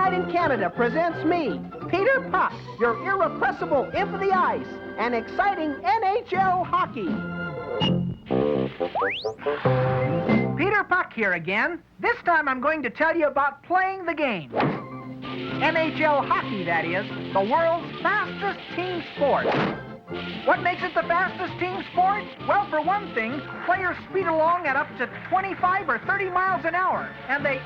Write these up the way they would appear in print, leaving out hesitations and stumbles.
Offside in Canada presents me, Peter Puck, your irrepressible imp of the ice, and exciting NHL hockey. Peter Puck here again. This time I'm going to tell you about playing the game. NHL hockey, that is, the world's fastest team sport. What makes it the fastest team sport? Well, for one thing, players speed along at up to 25 or 30 miles an hour, and they,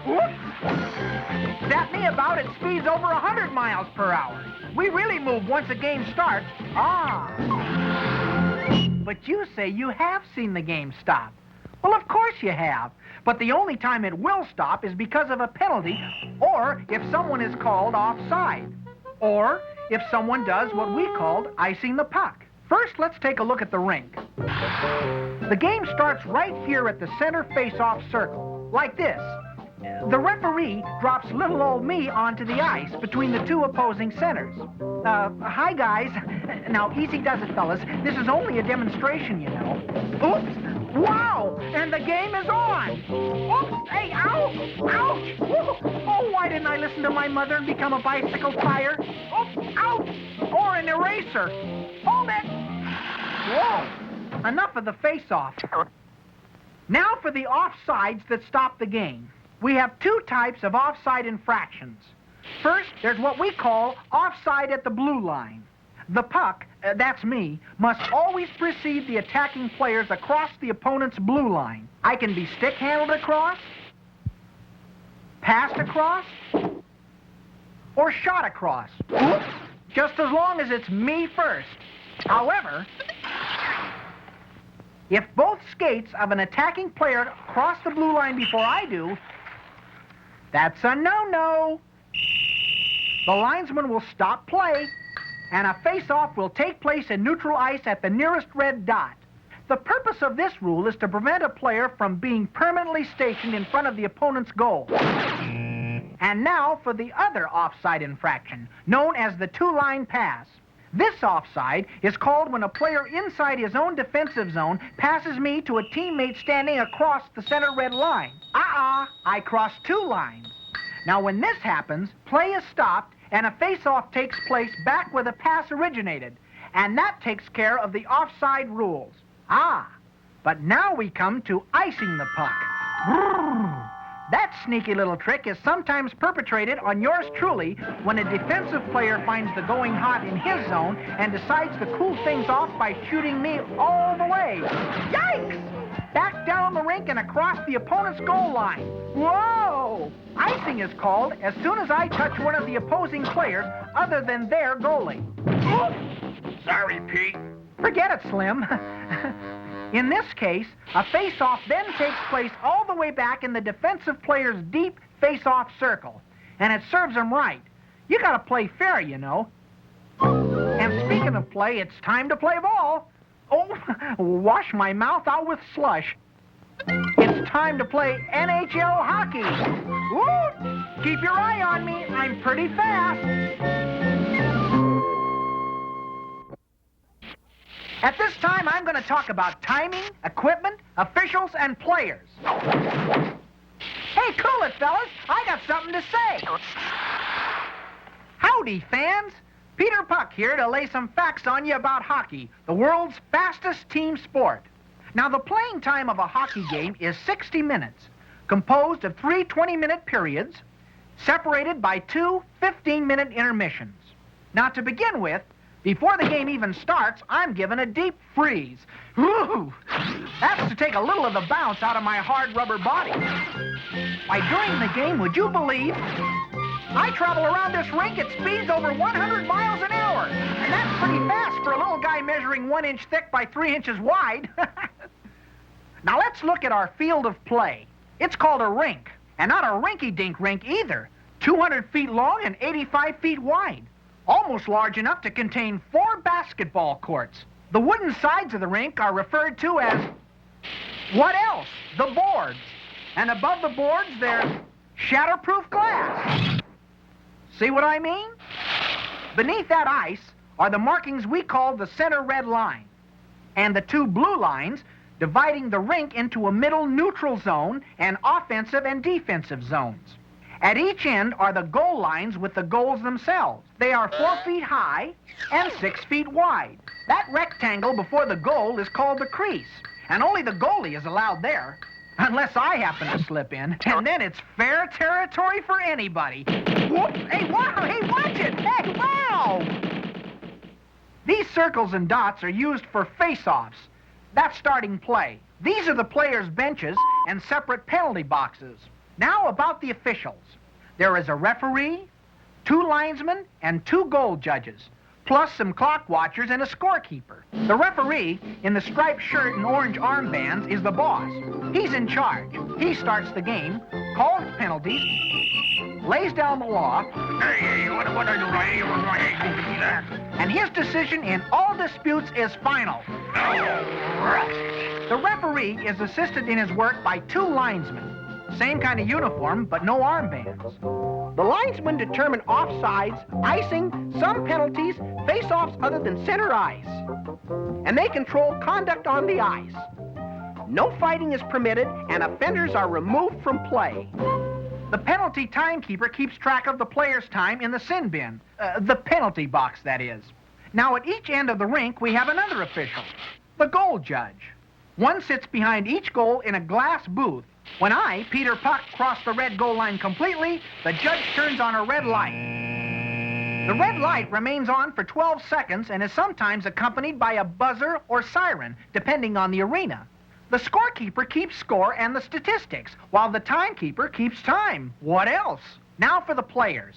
zap me about, it speeds over 100 miles per hour. We really move once a game starts. But you say you have seen the game stop. Well, of course you have. But the only time it will stop is because of a penalty, or if someone is called offside, or if someone does what we called icing the puck. First, let's take a look at the rink. The game starts right here at the center face-off circle, like this. The referee drops little old me onto the ice between the two opposing centers. Hi, guys. Now, easy does it, fellas. This is only a demonstration, you know. Oops! Wow! And the game is on! Oops! Hey, ow! Ouch! Oh, why didn't I listen to my mother and become a bicycle tire? Oops! Ouch! Or an eraser! Hold it! Whoa! Enough of the face-off. Now for the offsides that stop the game. We have two types of offside infractions. First, there's what we call offside at the blue line. The puck, that's me, must always precede the attacking players across the opponent's blue line. I can be stick-handled across, passed across, or shot across. Oops, just as long as it's me first. However, if both skates of an attacking player cross the blue line before I do, that's a no-no. The linesman will stop play, and a face-off will take place in neutral ice at the nearest red dot. The purpose of this rule is to prevent a player from being permanently stationed in front of the opponent's goal. And now for the other offside infraction, known as the two-line pass. This offside is called when a player inside his own defensive zone passes me to a teammate standing across the center red line. I crossed two lines. Now when this happens, play is stopped and a face-off takes place back where the pass originated. And that takes care of the offside rules. But now we come to icing the puck. That sneaky little trick is sometimes perpetrated on yours truly when a defensive player finds the going hot in his zone and decides to cool things off by shooting me all the way. Yikes! Back down the rink and across the opponent's goal line. Whoa! Icing is called as soon as I touch one of the opposing players other than their goalie. Oops! Sorry, Pete. Forget it, Slim. In this case, a face-off then takes place all the way back in the defensive player's deep face-off circle. And it serves them right. You gotta play fair, you know. And speaking of play, it's time to play ball. Oh, wash my mouth out with slush. It's time to play NHL hockey. Woo! Keep your eye on me. I'm pretty fast. At this time, I'm going to talk about timing, equipment, officials, and players. Hey, cool it, fellas. I got something to say. Howdy, fans. Peter Puck here to lay some facts on you about hockey, the world's fastest team sport. Now, the playing time of a hockey game is 60 minutes, composed of 3 20-minute periods, separated by 2 15-minute intermissions. Now, to begin with, before the game even starts, I'm given a deep freeze. Woo! That's to take a little of the bounce out of my hard rubber body. Why, during the game, would you believe, I travel around this rink at speeds over 100 miles an hour. And that's pretty fast for a little guy measuring 1 inch thick by 3 inches wide. Now let's look at our field of play. It's called a rink, and not a rinky-dink rink either. 200 feet long and 85 feet wide. Almost large enough to contain 4 basketball courts. The wooden sides of the rink are referred to as, what else? The boards. And above the boards, there's shatterproof glass. See what I mean? Beneath that ice are the markings we call the center red line, and the 2 blue lines dividing the rink into a middle neutral zone and offensive and defensive zones. At each end are the goal lines with the goals themselves. They are 4 feet high and 6 feet wide. That rectangle before the goal is called the crease, and only the goalie is allowed there, unless I happen to slip in, and then it's fair territory for anybody. Whoops! Hey, wow! Hey, watch it! Hey, wow! These circles and dots are used for face-offs. That's starting play. These are the players' benches and separate penalty boxes. Now about the officials. There is a referee, 2 linesmen, and 2 goal judges, plus some clock watchers and a scorekeeper. The referee, in the striped shirt and orange armbands, is the boss. He's in charge. He starts the game, calls penalties, lays down the law, and his decision in all disputes is final. The referee is assisted in his work by 2 linesmen. Same kind of uniform, but no armbands. The linesmen determine offsides, icing, some penalties, face-offs other than center ice. And they control conduct on the ice. No fighting is permitted, and offenders are removed from play. The penalty timekeeper keeps track of the player's time in the sin bin. The penalty box, that is. Now, at each end of the rink, we have another official, the goal judge. One sits behind each goal in a glass booth. When I, Peter Puck, cross the red goal line completely, the judge turns on a red light. The red light remains on for 12 seconds and is sometimes accompanied by a buzzer or siren, depending on the arena. The scorekeeper keeps score and the statistics, while the timekeeper keeps time. What else? Now for the players.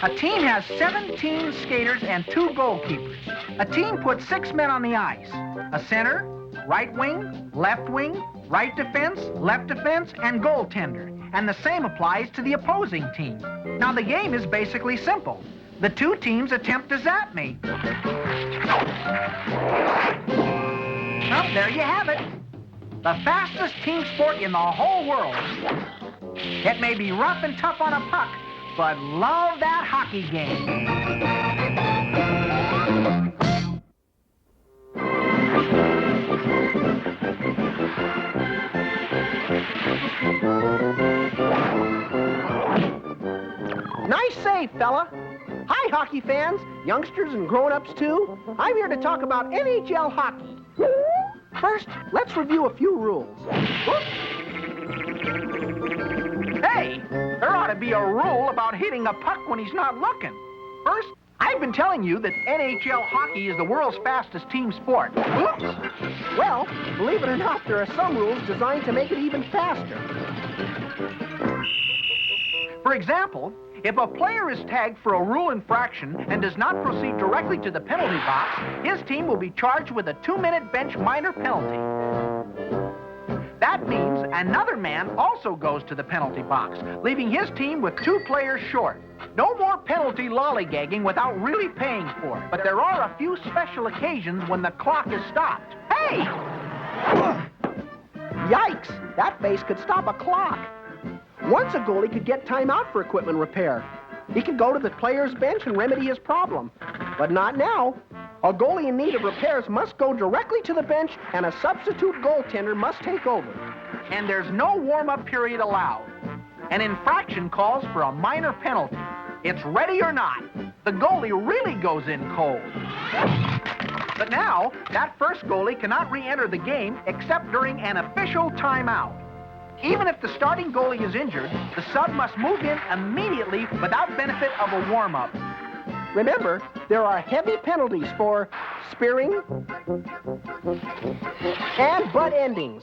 A team has 17 skaters and 2 goalkeepers. A team puts 6 men on the ice. A center, right wing, right defense, left defense, and goaltender. And the same applies to the opposing team. Now the game is basically simple. The 2 teams attempt to zap me. Well, there you have it. The fastest team sport in the whole world. It may be rough and tough on a puck, but love that hockey game. Nice save, fella. Hi, hockey fans, youngsters and grown-ups too. I'm here to talk about NHL hockey. First, let's review a few rules. Hey, there ought to be a rule about hitting a puck when he's not looking. First, I've been telling you that NHL hockey is the world's fastest team sport. Oops. Well, believe it or not, there are some rules designed to make it even faster. For example, if a player is tagged for a rule infraction and does not proceed directly to the penalty box, his team will be charged with a 2-minute bench minor penalty. That means another man also goes to the penalty box, leaving his team with 2 players short. No more penalty lollygagging without really paying for it. But there are a few special occasions when the clock is stopped. Hey! Yikes! That face could stop a clock. Once a goalie could get time out for equipment repair. He could go to the player's bench and remedy his problem. But not now. A goalie in need of repairs must go directly to the bench, and a substitute goaltender must take over. And there's no warm-up period allowed. An infraction calls for a minor penalty. It's ready or not. The goalie really goes in cold. But now, that first goalie cannot re-enter the game except during an official timeout. Even if the starting goalie is injured, the sub must move in immediately without benefit of a warm-up. Remember, there are heavy penalties for spearing and butt endings.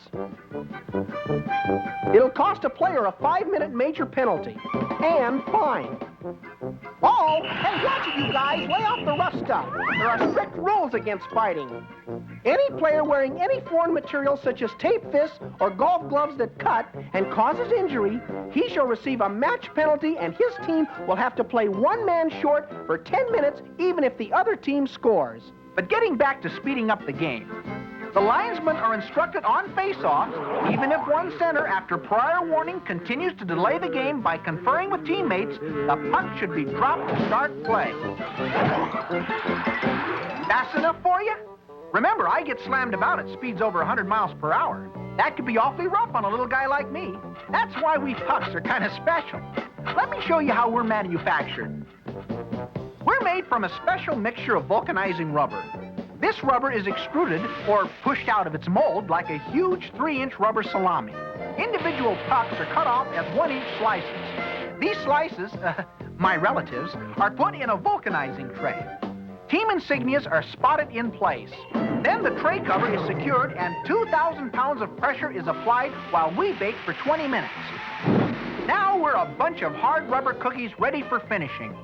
It'll cost a player a 5-minute major penalty and fine. Oh, hey, watch it, you guys. Lay off the rough stuff. There are strict rules against fighting. Any player wearing any foreign material such as tape fists or golf gloves that cut and causes injury, he shall receive a match penalty, and his team will have to play 1 man short for 10 minutes even if the other team scores. But getting back to speeding up the game, the linesmen are instructed on face-offs, even if one center, after prior warning, continues to delay the game by conferring with teammates, the puck should be dropped to start play. Fast enough for you? Remember, I get slammed about at speeds over 100 miles per hour. That could be awfully rough on a little guy like me. That's why we pucks are kind of special. Let me show you how we're manufactured. We're made from a special mixture of vulcanizing rubber. This rubber is extruded or pushed out of its mold like a huge 3-inch rubber salami. Individual pucks are cut off as 1-inch slices. These slices, my relatives, are put in a vulcanizing tray. Team insignias are spotted in place. Then the tray cover is secured and 2,000 pounds of pressure is applied while we bake for 20 minutes. Now we're a bunch of hard rubber cookies ready for finishing.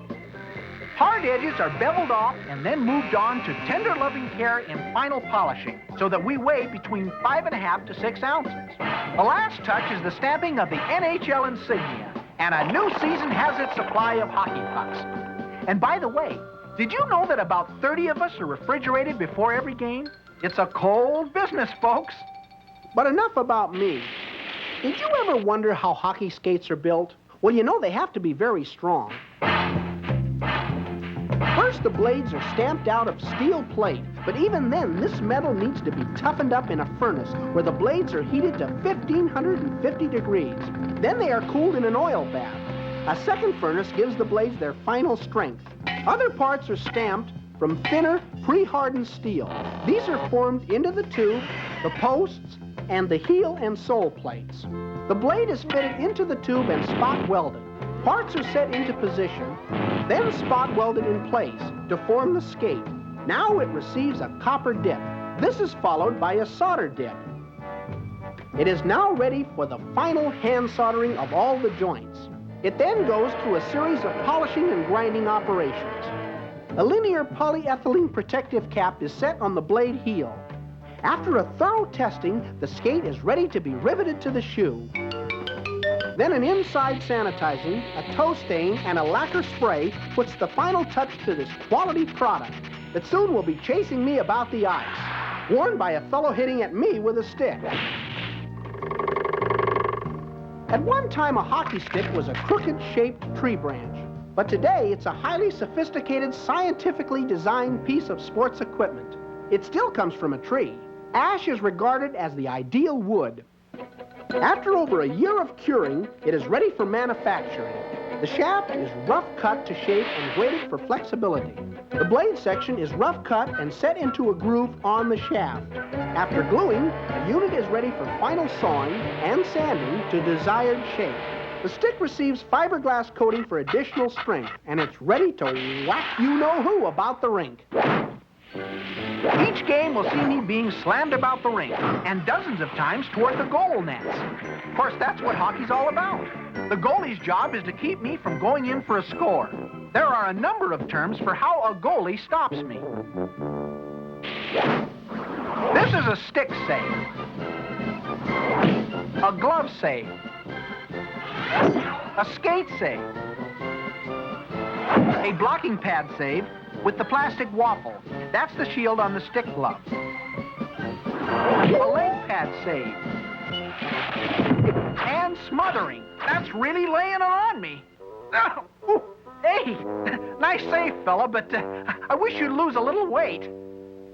Hard edges are beveled off and then moved on to tender loving care in final polishing so that we weigh between 5.5 to 6 ounces. The last touch is the stamping of the NHL insignia, and a new season has its supply of hockey pucks. And by the way, did you know that about 30 of us are refrigerated before every game? It's a cold business, folks. But enough about me. Did you ever wonder how hockey skates are built? Well, you know they have to be very strong. First, the blades are stamped out of steel plate, but even then, this metal needs to be toughened up in a furnace where the blades are heated to 1,550 degrees. Then they are cooled in an oil bath. A second furnace gives the blades their final strength. Other parts are stamped from thinner, pre-hardened steel. These are formed into the tube, the posts, and the heel and sole plates. The blade is fitted into the tube and spot welded. Parts are set into position, then spot welded in place to form the skate. Now it receives a copper dip. This is followed by a solder dip. It is now ready for the final hand soldering of all the joints. It then goes through a series of polishing and grinding operations. A linear polyethylene protective cap is set on the blade heel. After a thorough testing, the skate is ready to be riveted to the shoe. Then an inside sanitizing, a toe stain, and a lacquer spray puts the final touch to this quality product that soon will be chasing me about the ice, worn by a fellow hitting at me with a stick. At one time, a hockey stick was a crooked-shaped tree branch, but today it's a highly sophisticated, scientifically designed piece of sports equipment. It still comes from a tree. Ash is regarded as the ideal wood. After over a year of curing, it is ready for manufacturing. The shaft is rough cut to shape and weighted for flexibility. The blade section is rough cut and set into a groove on the shaft. After gluing, the unit is ready for final sawing and sanding to desired shape. The stick receives fiberglass coating for additional strength, and it's ready to whack you-know-who about the rink. Each game will see me being slammed about the rink, and dozens of times toward the goal nets. Of course, that's what hockey's all about. The goalie's job is to keep me from going in for a score. There are a number of terms for how a goalie stops me. This is a stick save, a glove save, a skate save, a blocking pad save with the plastic waffle. That's the shield on the stick glove. A leg pad save. And smothering. That's really laying it on me. Oh, hey, nice save, fella, but I wish you'd lose a little weight.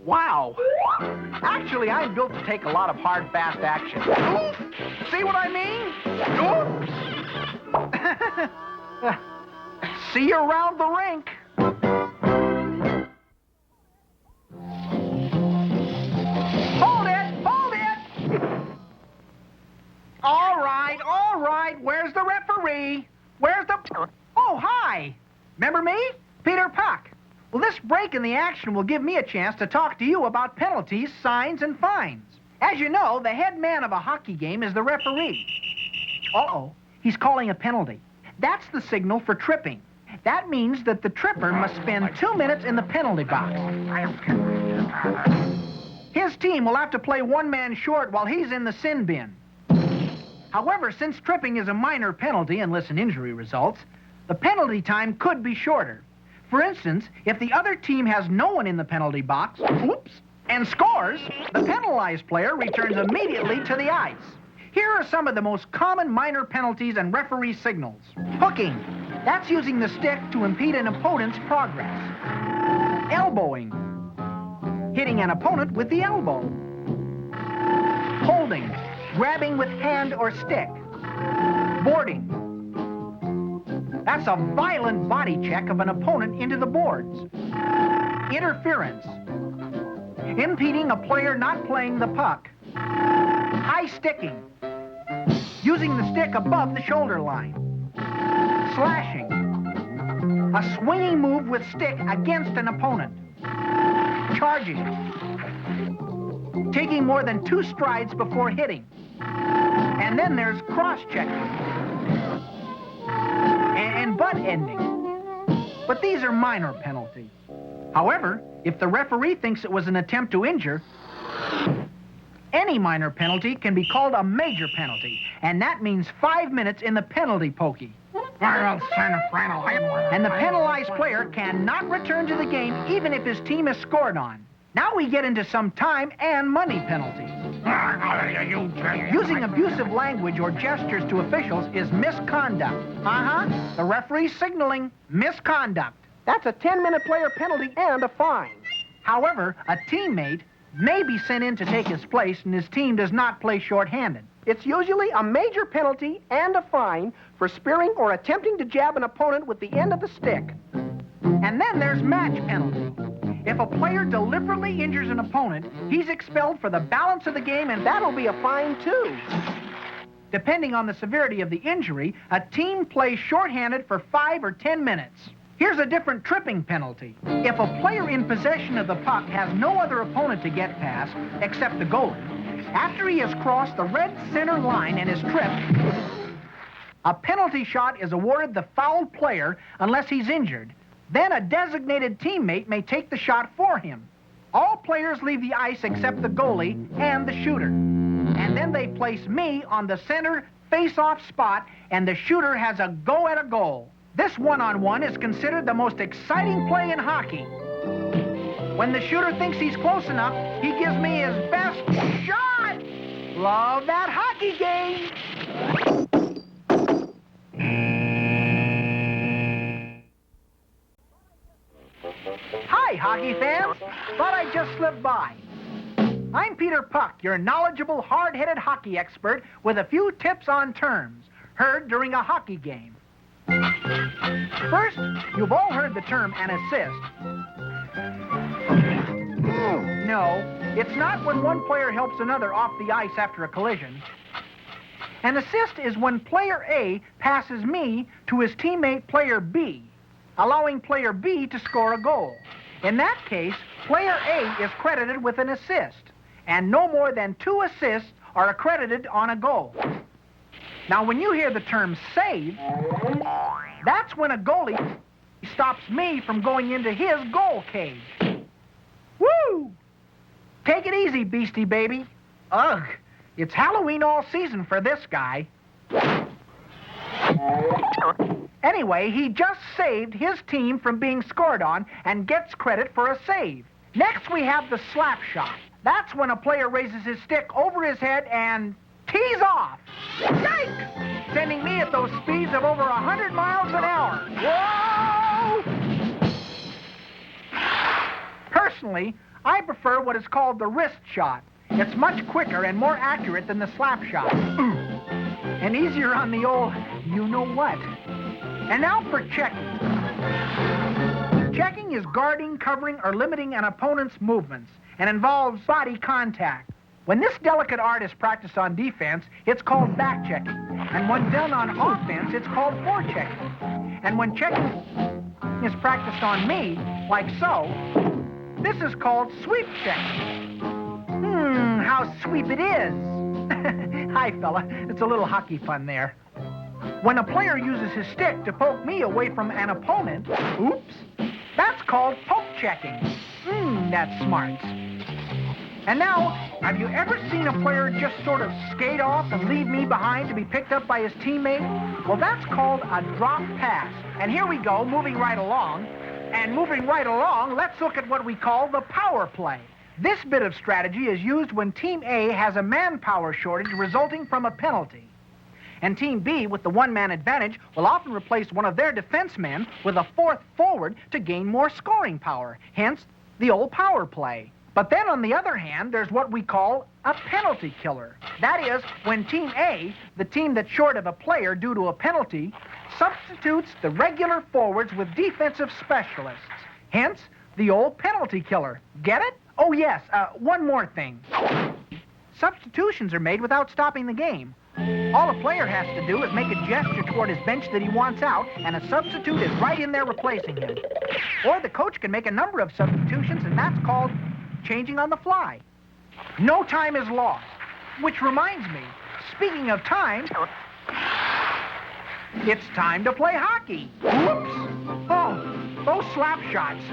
Wow. Actually, I'm built to take a lot of hard, fast action. Oof. See what I mean? Oops. See you around the rink. All right, where's the referee? Where's the... Oh, hi. Remember me? Peter Puck. Well, this break in the action will give me a chance to talk to you about penalties, signs, and fines. As you know, the head man of a hockey game is the referee. Uh-oh, he's calling a penalty. That's the signal for tripping. That means that the tripper must spend 2 minutes in the penalty box. His team will have to play one man short while he's in the sin bin. However, since tripping is a minor penalty unless an injury results, the penalty time could be shorter. For instance, if the other team has no one in the penalty box, whoops, and scores, the penalized player returns immediately to the ice. Here are some of the most common minor penalties and referee signals. Hooking. That's using the stick to impede an opponent's progress. Elbowing. Hitting an opponent with the elbow. Holding. Grabbing with hand or stick. Boarding. That's a violent body check of an opponent into the boards. Interference. Impeding a player not playing the puck. High sticking. Using the stick above the shoulder line. Slashing. A swinging move with stick against an opponent. Charging. Taking more than 2 strides before hitting. And then there's cross-checking. And butt ending. But these are minor penalties. However, if the referee thinks it was an attempt to injure, any minor penalty can be called a major penalty, and that means 5 minutes in the penalty pokey. And the penalized player cannot return to the game even if his team is scored on. Now we get into some time and money penalties. Using abusive language or gestures to officials is misconduct. The referee's signaling misconduct. That's a 10-minute player penalty and a fine. However, a teammate may be sent in to take his place and his team does not play shorthanded. It's usually a major penalty and a fine for spearing or attempting to jab an opponent with the end of the stick. And then there's match penalty. If a player deliberately injures an opponent, he's expelled for the balance of the game, and That'll be a fine, too. depending on the severity of the injury, a team plays shorthanded for 5 or 10 minutes. Here's a different tripping penalty. If a player in possession of the puck has no other opponent to get past except the goalie, after he has crossed the red center line and is tripped, a penalty shot is awarded the fouled player unless he's injured. Then a designated teammate may take the shot for him. All players leave the ice except the goalie and the shooter. And then they place me on the center face-off spot, and the shooter has a go at a goal. This one-on-one is considered the most exciting play in hockey. When the shooter thinks he's close enough, he gives me his best shot! Love that hockey game! Hi, hockey fans. Thought I'd just slip by. I'm Peter Puck, your knowledgeable, hard-headed hockey expert with a few tips on terms heard during a hockey game. First, you've all heard the term an assist. No, it's not when one player helps another off the ice after a collision. An assist is when player A passes me to his teammate player B, allowing player B to score a goal. In that case, player A is credited with an assist, and no more than 2 assists are accredited on a goal. Now, when you hear the term save, that's when a goalie stops me from going into his goal cage. Woo! Take it easy, Beastie Baby. Ugh, it's Halloween all season for this guy. Anyway, he just saved his team from being scored on and gets credit for a save. Next, we have the slap shot. That's when a player raises his stick over his head and tees off. Yikes! Sending me at those speeds of over 100 miles an hour. Whoa! Personally, I prefer what is called the wrist shot. It's much quicker and more accurate than the slap shot. And easier on the old you-know-what. And now for checking. Checking is guarding, covering, or limiting an opponent's movements and involves body contact. When this delicate art is practiced on defense, it's called back-checking. And when done on offense, it's called forechecking. And when checking is practiced on me, like so, this is called sweep checking. How sweep it is. Hi, fella. It's a little hockey fun there. When a player uses his stick to poke me away from an opponent, oops, that's called poke checking. That's smart. And now, have you ever seen a player just sort of skate off and leave me behind to be picked up by his teammate? Well, that's called a drop pass. And here we go, moving right along. And moving right along, let's look at what we call the power play. This bit of strategy is used when Team A has a manpower shortage resulting from a penalty. And Team B, with the one-man advantage, will often replace one of their defensemen with a fourth forward to gain more scoring power, hence the old power play. But then, on the other hand, there's what we call a penalty killer. That is, when Team A, the team that's short of a player due to a penalty, substitutes the regular forwards with defensive specialists. Hence, the old penalty killer. Get it? Oh, yes, one more thing. Substitutions are made without stopping the game. All a player has to do is make a gesture toward his bench that he wants out, and a substitute is right in there replacing him. Or the coach can make a number of substitutions, and that's called changing on the fly. No time is lost. Which reminds me, speaking of time, it's time to play hockey. Whoops! Oh, those slap shots.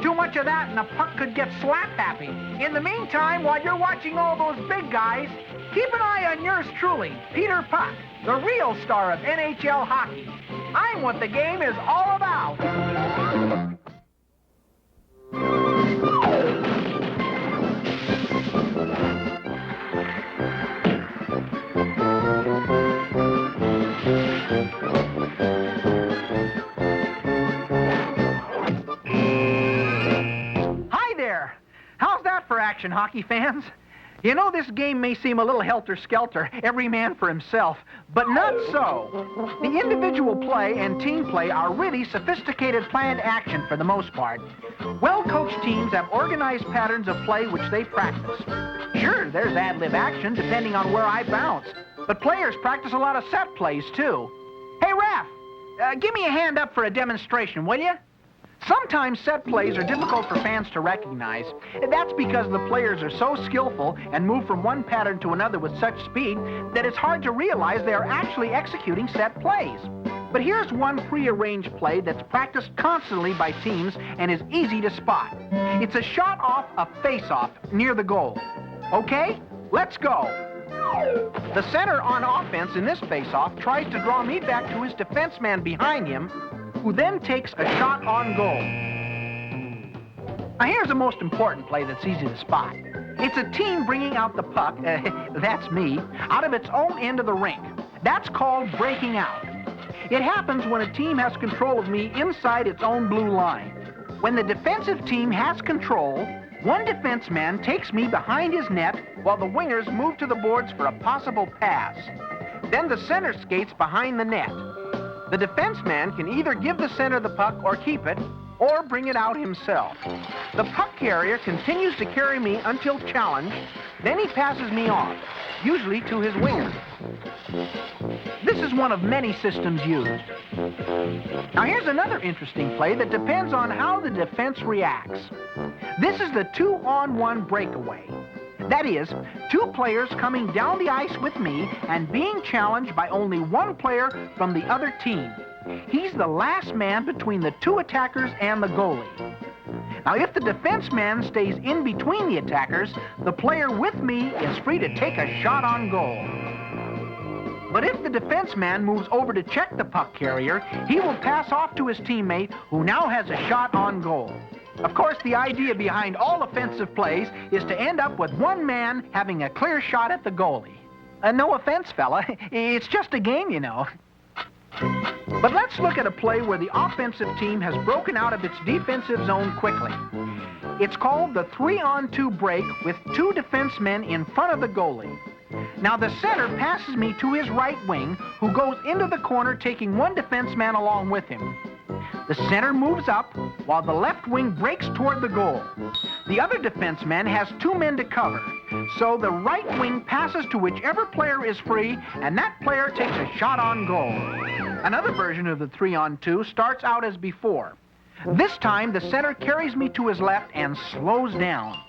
Too much of that and the puck could get slap happy. In the meantime, while you're watching all those big guys, keep an eye on yours truly, Peter Puck, the real star of NHL hockey. I'm what the game is all about. Action, hockey fans. You know, this game may seem a little helter-skelter, every man for himself, but not so. The individual play and team play are really sophisticated planned action for the most part. Well-coached teams have organized patterns of play which they practice. Sure, there's ad-lib action depending on where I bounce, but players practice a lot of set plays, too. Hey, Ref, give me a hand up for a demonstration, will you? Sometimes set plays are difficult for fans to recognize. That's because the players are so skillful and move from one pattern to another with such speed that it's hard to realize they are actually executing set plays. But here's one prearranged play that's practiced constantly by teams and is easy to spot. It's a shot off a face-off near the goal. Okay, let's go. The center on offense in this face-off tries to draw me back to his defenseman behind him, who then takes a shot on goal. Now here's the most important play that's easy to spot. It's a team bringing out the puck, that's me, out of its own end of the rink. That's called breaking out. It happens when a team has control of me inside its own blue line. When the defensive team has control, one defenseman takes me behind his net while the wingers move to the boards for a possible pass. Then the center skates behind the net. The defenseman can either give the center the puck or keep it, or bring it out himself. The puck carrier continues to carry me until challenged, then he passes me off, usually to his winger. This is one of many systems used. Now here's another interesting play that depends on how the defense reacts. This is the 2-on-1 breakaway. That is, two players coming down the ice with me and being challenged by only one player from the other team. He's the last man between the two attackers and the goalie. Now, if the defenseman stays in between the attackers, the player with me is free to take a shot on goal. But if the defenseman moves over to check the puck carrier, he will pass off to his teammate, who now has a shot on goal. Of course, the idea behind all offensive plays is to end up with one man having a clear shot at the goalie. No offense, fella. It's just a game, you know. But let's look at a play where the offensive team has broken out of its defensive zone quickly. It's called the 3-on-2 break with two defensemen in front of the goalie. Now, the center passes me to his right wing, who goes into the corner taking one defenseman along with him. The center moves up, while the left wing breaks toward the goal. The other defenseman has two men to cover, so the right wing passes to whichever player is free, and that player takes a shot on goal. Another version of the 3-on-2 starts out as before. This time, the center carries me to his left and slows down.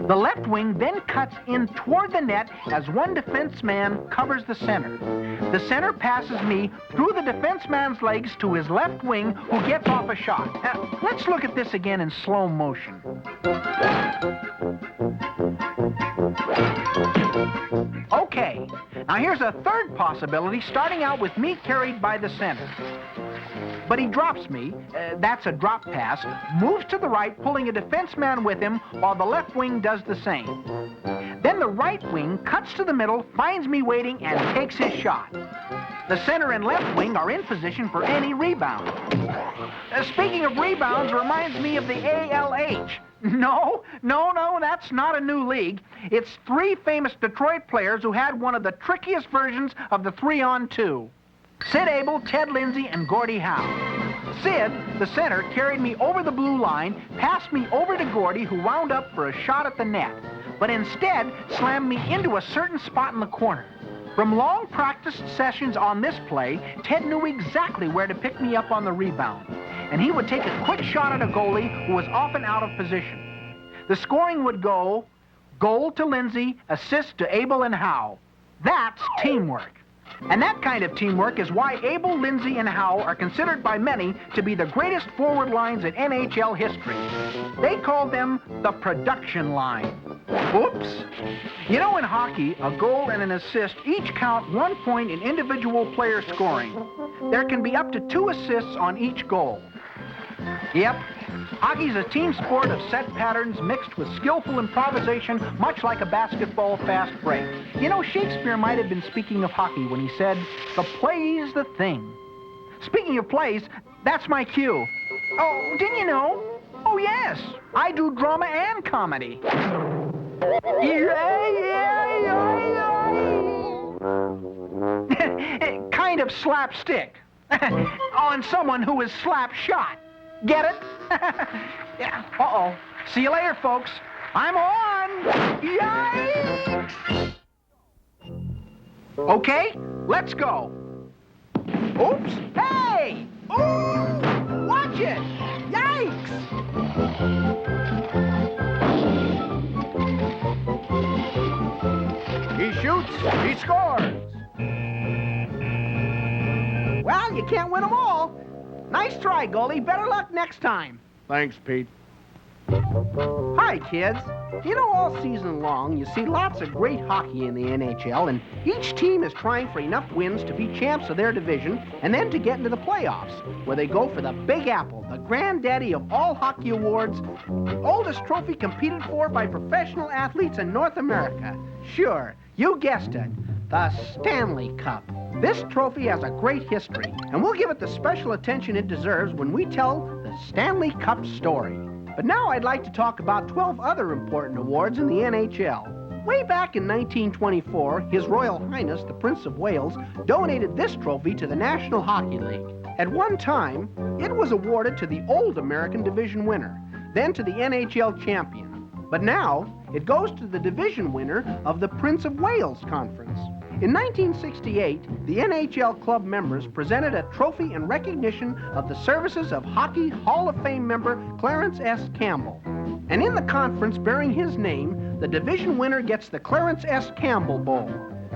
The left wing then cuts in toward the net as one defenseman covers the center. The center passes me through the defenseman's legs to his left wing, who gets off a shot. Let's look at this again in slow motion. Okay, now here's a third possibility, starting out with me carried by the center. But he drops me, that's a drop pass, moves to the right, pulling a defenseman with him, while the left wing does the same. Then the right wing cuts to the middle, finds me waiting, and takes his shot. The center and left wing are in position for any rebound. Speaking of rebounds, reminds me of the ALH. No, that's not a new league. It's three famous Detroit players who had one of the trickiest versions of the 3-on-2. Sid Abel, Ted Lindsay, and Gordie Howe. Sid, the center, carried me over the blue line, passed me over to Gordie, who wound up for a shot at the net, but instead slammed me into a certain spot in the corner. From long practice sessions on this play, Ted knew exactly where to pick me up on the rebound, and he would take a quick shot at a goalie who was often out of position. The scoring would go goal to Lindsay, assist to Abel and Howe. That's teamwork. And that kind of teamwork is why Abel, Lindsay, and Howe are considered by many to be the greatest forward lines in NHL history. They call them the production line. Oops. You know, in hockey, a goal and an assist each count 1 point in individual player scoring. There can be up to 2 assists on each goal. Yep, hockey's a team sport of set patterns mixed with skillful improvisation, much like a basketball fast break. You know, Shakespeare might have been speaking of hockey when he said, "The play's the thing." Speaking of plays, that's my cue. Oh, didn't you know? Oh, yes, I do drama and comedy. Kind of slapstick. On someone who is slap shot. Get it? Yeah. Uh-oh. See you later, folks. I'm on. Yikes! Okay, let's go. Oops. Hey! Ooh! Watch it! Yikes! He shoots. He scores. Well, you can't win them all. Nice try, goalie. Better luck next time. Thanks, Pete. Hi, kids. You know, all season long, you see lots of great hockey in the NHL, and each team is trying for enough wins to be champs of their division and then to get into the playoffs, where they go for the Big Apple, the granddaddy of all hockey awards, the oldest trophy competed for by professional athletes in North America. Sure, you guessed it, the Stanley Cup. This trophy has a great history, and we'll give it the special attention it deserves when we tell the Stanley Cup story. But now I'd like to talk about 12 other important awards in the NHL. Way back in 1924, His Royal Highness, the Prince of Wales, donated this trophy to the National Hockey League. At one time, it was awarded to the Old American Division winner, then to the NHL champion. But now, it goes to the division winner of the Prince of Wales Conference. In 1968, the NHL club members presented a trophy in recognition of the services of Hockey Hall of Fame member Clarence S. Campbell. And in the conference bearing his name, the division winner gets the Clarence S. Campbell Bowl.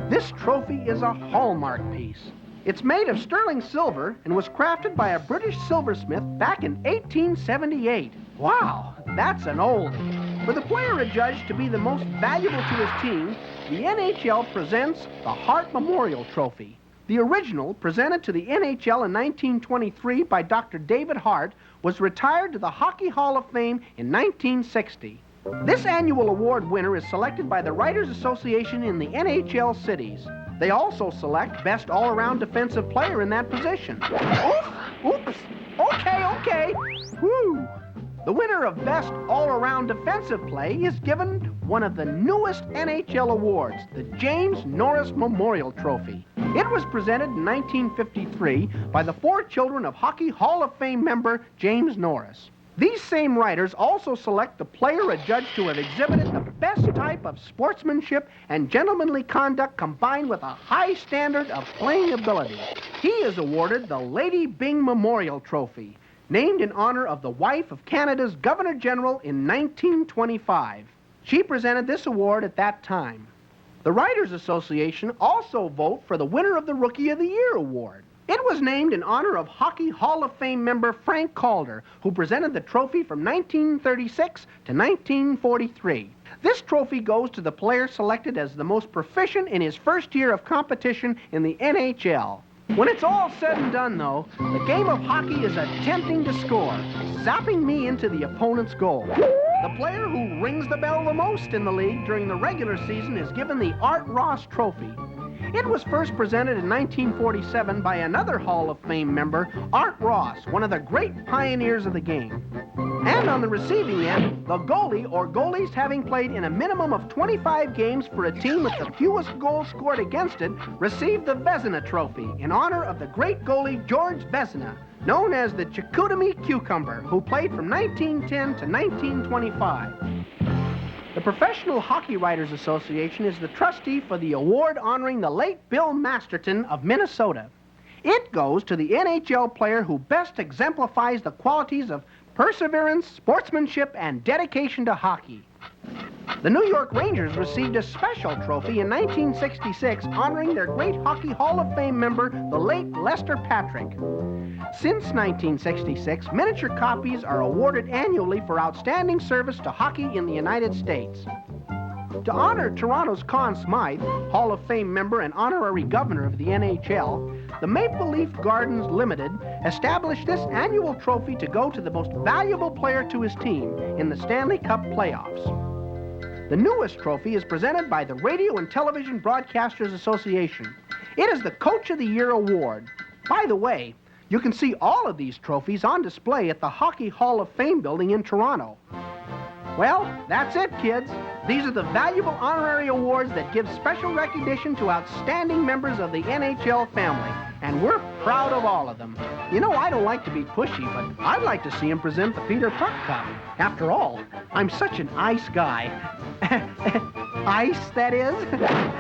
This trophy is a hallmark piece. It's made of sterling silver and was crafted by a British silversmith back in 1878. Wow, that's an oldie. For the player adjudged to be the most valuable to his team, the NHL presents the Hart Memorial Trophy. The original, presented to the NHL in 1923 by Dr. David Hart, was retired to the Hockey Hall of Fame in 1960. This annual award winner is selected by the Writers Association in the NHL cities. They also select Best All-Around Defensive Player in that position. Oops. Okay. Woo. The winner of Best All-Around Defensive Play is given one of the newest NHL awards, the James Norris Memorial Trophy. It was presented in 1953 by the 4 children of Hockey Hall of Fame member James Norris. These same writers also select the player adjudged to have exhibited the best type of sportsmanship and gentlemanly conduct combined with a high standard of playing ability. He is awarded the Lady Byng Memorial Trophy, named in honor of the wife of Canada's Governor General in 1925. She presented this award at that time. The Writers Association also vote for the winner of the Rookie of the Year award. It was named in honor of Hockey Hall of Fame member Frank Calder, who presented the trophy from 1936 to 1943. This trophy goes to the player selected as the most proficient in his first year of competition in the NHL. When it's all said and done, though, the game of hockey is attempting to score, zapping me into the opponent's goal. The player who rings the bell the most in the league during the regular season is given the Art Ross Trophy. It was first presented in 1947 by another Hall of Fame member, Art Ross, one of the great pioneers of the game. And And on the receiving end, the goalie or goalies having played in a minimum of 25 games for a team with the fewest goals scored against it received the Vezina Trophy in honor of the great goalie George Vezina, known as the Chicoutimi Cucumber, who played from 1910 to 1925. The Professional Hockey Writers Association is the trustee for the award honoring the late Bill Masterton of Minnesota. It goes to the NHL player who best exemplifies the qualities of perseverance, sportsmanship, and dedication to hockey. The New York Rangers received a special trophy in 1966 honoring their great Hockey Hall of Fame member, the late Lester Patrick. Since 1966, miniature copies are awarded annually for outstanding service to hockey in the United States. To honor Toronto's Conn Smythe, Hall of Fame member and honorary governor of the NHL, the Maple Leaf Gardens Limited established this annual trophy to go to the most valuable player to his team in the Stanley Cup playoffs. The newest trophy is presented by the Radio and Television Broadcasters Association. It is the Coach of the Year award. By the way, you can see all of these trophies on display at the Hockey Hall of Fame building in Toronto. Well, that's it, kids. These are the valuable honorary awards that give special recognition to outstanding members of the NHL family, and we're proud of all of them. You know, I don't like to be pushy, but I'd like to see him present the Peter Puck Cup. After all, I'm such an ice guy. Ice, that is?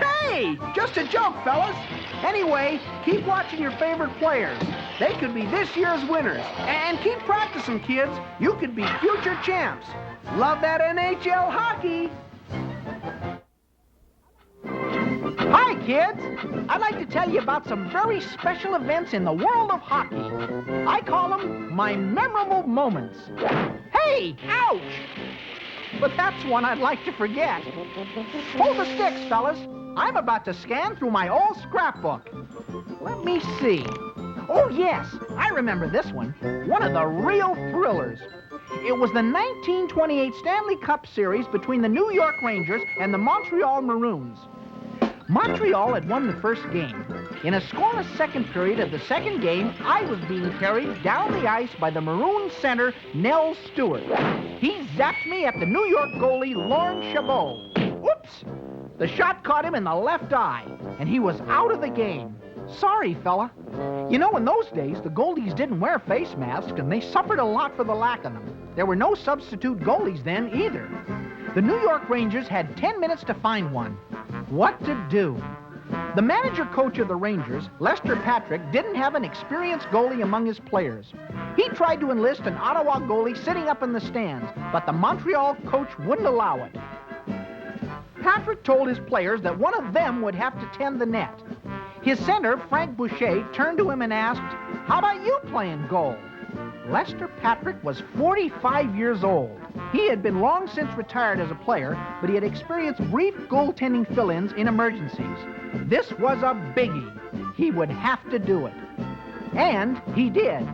Hey, just a joke, fellas. Anyway, keep watching your favorite players. They could be this year's winners. And keep practicing, kids. You could be future champs. Love that NHL hockey. Hi, kids. I'd like to tell you about some very special events in the world of hockey. I call them my memorable moments. Hey, ouch! But that's one I'd like to forget. Hold the sticks, fellas. I'm about to scan through my old scrapbook. Let me see. Oh, yes, I remember this one. One of the real thrillers. It was the 1928 Stanley Cup Series between the New York Rangers and the Montreal Maroons. Montreal had won the first game. In a scoreless second period of the second game, I was being carried down the ice by the Maroon center, Nell Stewart. He zapped me at the New York goalie, Lorne Chabot. Oops! The shot caught him in the left eye, and he was out of the game. Sorry, fella. You know, in those days, the goalies didn't wear face masks, and they suffered a lot for the lack of them. There were no substitute goalies then, either. The New York Rangers had 10 minutes to find one. What to do? The manager-coach of the Rangers, Lester Patrick, didn't have an experienced goalie among his players. He tried to enlist an Ottawa goalie sitting up in the stands, but the Montreal coach wouldn't allow it. Patrick told his players that one of them would have to tend the net. His center, Frank Boucher, turned to him and asked, "How about you playing goal?" Lester Patrick was 45 years old. He had been long since retired as a player, but he had experienced brief goaltending fill-ins in emergencies. This was a biggie. He would have to do it. And he did.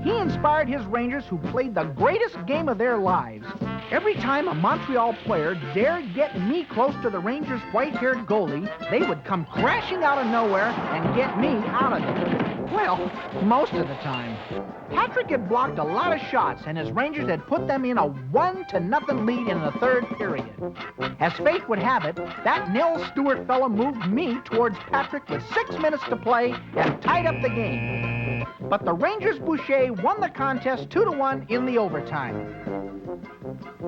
He inspired his Rangers, who played the greatest game of their lives. Every time a Montreal player dared get me close to the Rangers' white-haired goalie, they would come crashing out of nowhere and get me out of it. Well, most of the time. Patrick had blocked a lot of shots, and his Rangers had put them in a 1-0 lead in the third period. As fate would have it, that Nell Stewart fella moved me towards Patrick with 6 minutes to play and tied up the game. But the Rangers' Boucher won the contest 2-1 in the overtime.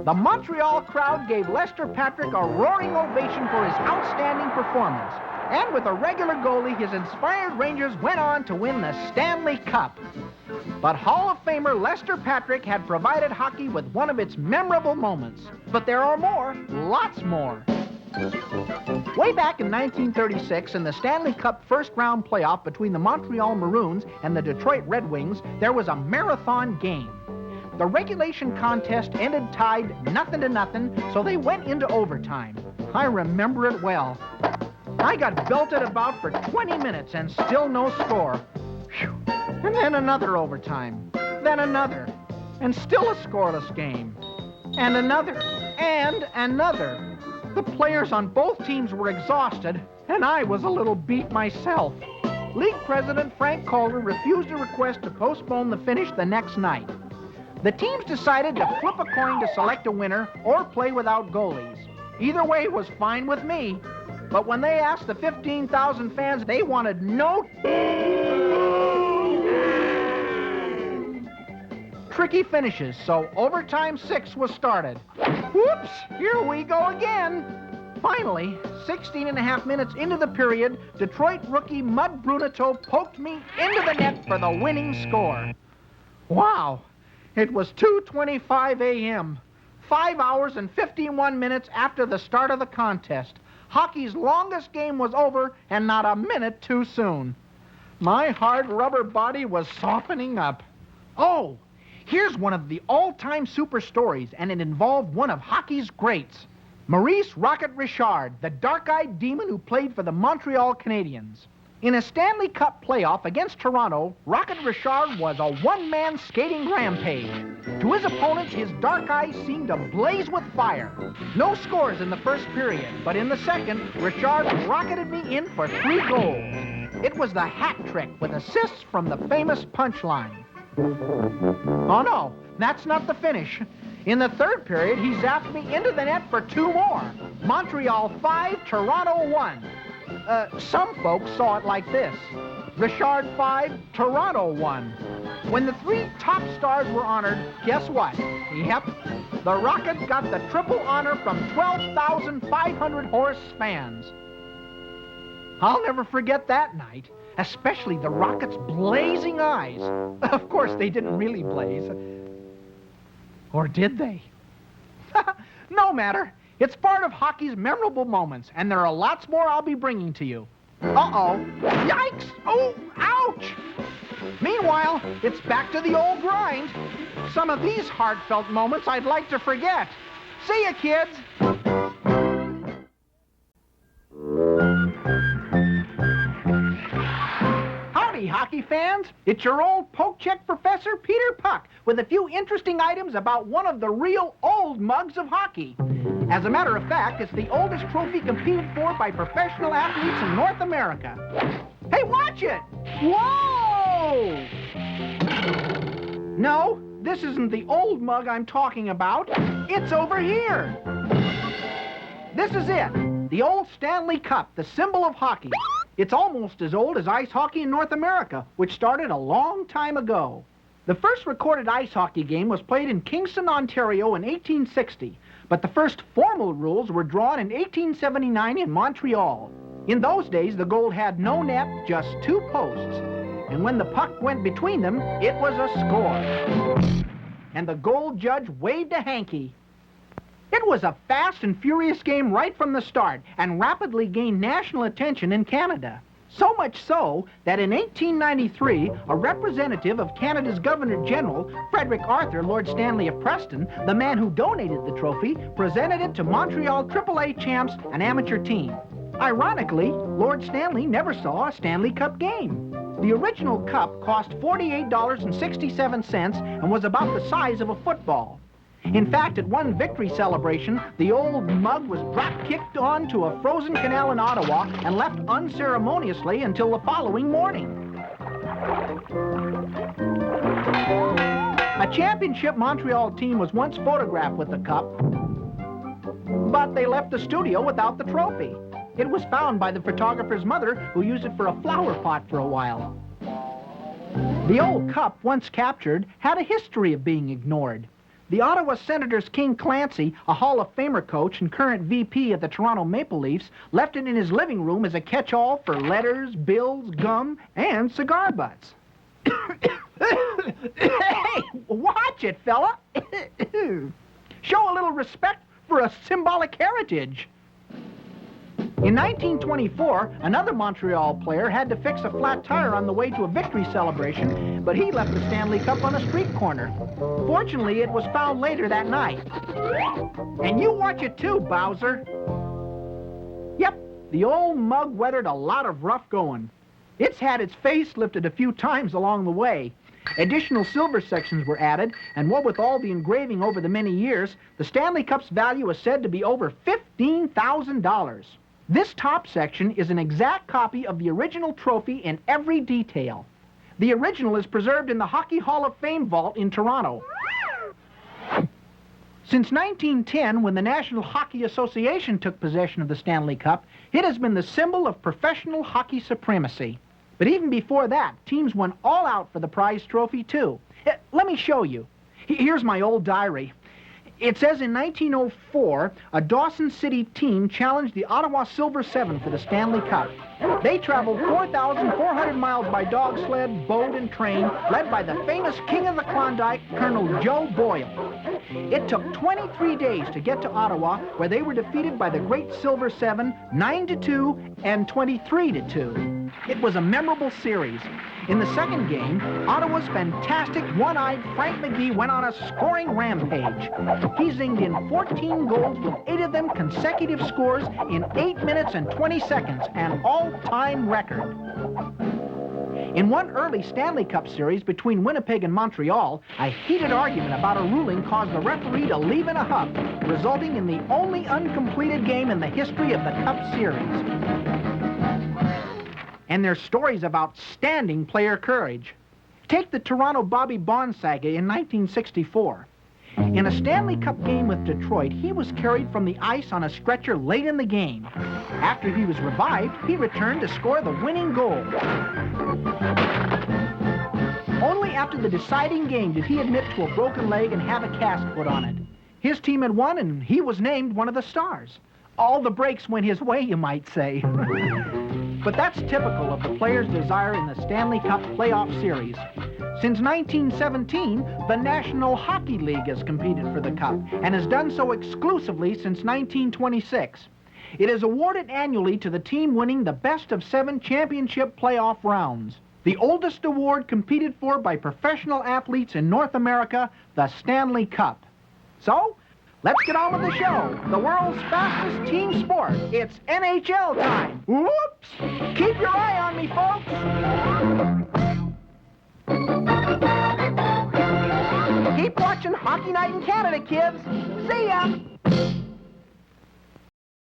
The Montreal crowd gave Lester Patrick a roaring ovation for his outstanding performance. And with a regular goalie, his inspired Rangers went on to win the Stanley Cup. But Hall of Famer Lester Patrick had provided hockey with one of its memorable moments. But there are more, lots more. Way back in 1936, in the Stanley Cup first-round playoff between the Montreal Maroons and the Detroit Red Wings, there was a marathon game. The regulation contest ended tied 0-0, so they went into overtime. I remember it well. I got belted about for 20 minutes and still no score. Whew. And then another overtime. Then another. And still a scoreless game. And another. And another. The players on both teams were exhausted, and I was a little beat myself. League President Frank Calder refused a request to postpone the finish the next night. The teams decided to flip a coin to select a winner or play without goalies. Either way was fine with me. But when they asked the 15,000 fans, they wanted no tricky finishes, so overtime 6 was started. Whoops, here we go again. Finally, 16 and a half minutes into the period, Detroit rookie Mud Bruneto poked me into the net for the winning score. Wow, it was 2:25 a.m., 5 hours and 51 minutes after the start of the contest. Hockey's longest game was over, and not a minute too soon. My hard rubber body was softening up. Oh, here's one of the all-time super stories, and it involved one of hockey's greats. Maurice Rocket Richard, the dark-eyed demon who played for the Montreal Canadiens. In a Stanley Cup playoff against Toronto, Rocket Richard was a one-man skating rampage. To his opponents, his dark eyes seemed to blaze with fire. No scores in the first period, but in the second, Richard rocketed me in for 3 goals. It was the hat trick with assists from the famous punchline. Oh no, that's not the finish. In the third period, he zapped me into the net for 2 more. Montreal 5, Toronto 1. Some folks saw it like this. Richard 5, Toronto 1. When the 3 top stars were honored, guess what? Yep, the Rocket got the triple honor from 12,500 Horse fans. I'll never forget that night, especially the Rocket's blazing eyes. Of course, they didn't really blaze. Or did they? No matter. It's part of hockey's memorable moments, and there are lots more I'll be bringing to you. Uh-oh. Yikes! Oh, ouch! Meanwhile, it's back to the old grind. Some of these heartfelt moments I'd like to forget. See ya, kids! Howdy, hockey fans. It's your old poke-check professor, Peter Puck, with a few interesting items about one of the real old mugs of hockey. As a matter of fact, it's the oldest trophy competed for by professional athletes in North America. Hey, watch it! Whoa! No, this isn't the old mug I'm talking about. It's over here. This is it, the old Stanley Cup, the symbol of hockey. It's almost as old as ice hockey in North America, which started a long time ago. The first recorded ice hockey game was played in Kingston, Ontario in 1860. But the first formal rules were drawn in 1879 in Montreal. In those days, the goal had no net, just 2 posts. And when the puck went between them, it was a score. And the goal judge waved a hanky. It was a fast and furious game right from the start, and rapidly gained national attention in Canada. So much so that in 1893, a representative of Canada's Governor-General, Frederick Arthur, Lord Stanley of Preston, the man who donated the trophy, presented it to Montreal AAA champs, an amateur team. Ironically, Lord Stanley never saw a Stanley Cup game. The original cup cost $48.67 and was about the size of a football. In fact, at one victory celebration, the old mug was drop-kicked onto a frozen canal in Ottawa and left unceremoniously until the following morning. A championship Montreal team was once photographed with the cup, but they left the studio without the trophy. It was found by the photographer's mother, who used it for a flower pot for a while. The old cup, once captured, had a history of being ignored. The Ottawa Senators' King Clancy, a Hall of Famer coach and current VP of the Toronto Maple Leafs, left it in his living room as a catch-all for letters, bills, gum, and cigar butts. Hey, watch it, fella. Show a little respect for a symbolic heritage. In 1924, another Montreal player had to fix a flat tire on the way to a victory celebration, but he left the Stanley Cup on a street corner. Fortunately, it was found later that night. And you watch it too, Bowser. Yep, the old mug weathered a lot of rough going. It's had its face lifted a few times along the way. Additional silver sections were added, and what with all the engraving over the many years, the Stanley Cup's value is said to be over $15,000. This top section is an exact copy of the original trophy in every detail. The original is preserved in the Hockey Hall of Fame vault in Toronto. Since 1910, when the National Hockey Association took possession of the Stanley Cup, it has been the symbol of professional hockey supremacy. But even before that, teams went all out for the prize trophy, too. Let me show you. Here's my old diary. It says in 1904, a Dawson City team challenged the Ottawa Silver Seven for the Stanley Cup. They traveled 4,400 miles by dog sled, boat, and train, led by the famous King of the Klondike, Colonel Joe Boyle. It took 23 days to get to Ottawa, where they were defeated by the great Silver Seven, 9-2 and 23-2. It was a memorable series. In the second game, Ottawa's fantastic one-eyed Frank McGee went on a scoring rampage. He zinged in 14 goals with 8 of them consecutive scores in 8 minutes and 20 seconds, an all-time record. In one early Stanley Cup series between Winnipeg and Montreal, a heated argument about a ruling caused the referee to leave in a huff, resulting in the only uncompleted game in the history of the Cup Series. And there's stories of outstanding player courage. Take the Toronto Bobby Bond saga in 1964. In a Stanley Cup game with Detroit, he was carried from the ice on a stretcher late in the game. After he was revived, he returned to score the winning goal. Only after the deciding game did he admit to a broken leg and have a cast put on it. His team had won, and he was named one of the stars. All the breaks went his way, you might say. But that's typical of the player's desire in the Stanley Cup playoff series. Since 1917, the National Hockey League has competed for the Cup and has done so exclusively since 1926. It is awarded annually to the team winning the best-of-7 championship playoff rounds. The oldest award competed for by professional athletes in North America, the Stanley Cup. So, let's get on with the show. The world's fastest team sport. It's NHL time. Whoops! Keep your eye on me, folks. Keep watching Hockey Night in Canada, kids. See ya!